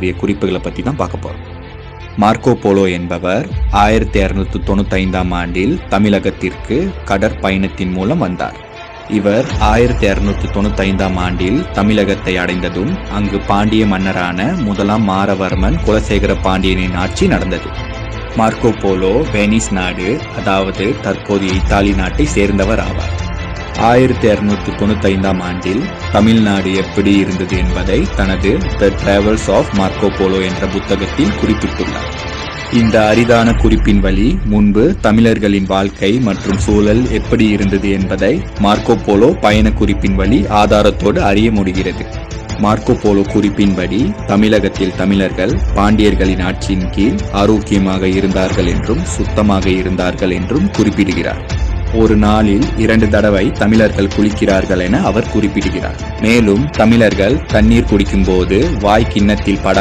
பற்றிய குறிப்புகளை பற்றி தான் பார்க்க போகிறோம். மார்க்கோ போலோ என்பவர் 1695ஆம் ஆண்டில் தமிழகத்திற்கு கடற்பயணத்தின் மூலம் வந்தார். இவர் 1695ஆம் ஆண்டில் தமிழகத்தை அடைந்ததும் அங்கு பாண்டிய மன்னரான முதலாம் மாரவர்மன் குலசேகர பாண்டியனின் ஆட்சி நடந்தது. மார்க்கோ போலோ வெனிஸ் நாடு, அதாவது தற்போதைய இத்தாலி நாட்டை சேர்ந்தவர் ஆவார். 1695ஆம் ஆண்டில் தமிழ்நாடு எப்படி இருந்தது என்பதை தனது த டிராவல்ஸ் ஆஃப் மார்க்கோ போலோ என்ற புத்தகத்தில் குறிப்பிட்டுள்ளார். இந்த அரிதான குறிப்பின் வழி முன்பு தமிழர்களின் வாழ்க்கை மற்றும் சூழல் எப்படி இருந்தது என்பதை மார்க்கோ போலோ பயண குறிப்பின் வழி ஆதாரத்தோடு அறிய முடிகிறது. மார்க்கோ போலோ குறிப்பின்படி தமிழகத்தில் தமிழர்கள் பாண்டியர்களின் ஆட்சியின் கீழ் ஆரோக்கியமாக இருந்தார்கள் என்றும் சுத்தமாக இருந்தார்கள் என்றும் குறிப்பிடுகிறார். ஒரு நாளில் 2 தடவை தமிழர்கள் குளிக்கிறார்கள் என அவர் குறிப்பிடுகிறார். மேலும் தமிழர்கள் தண்ணீர் குடிக்கும் போது வாய் கிண்ணத்தில் படாத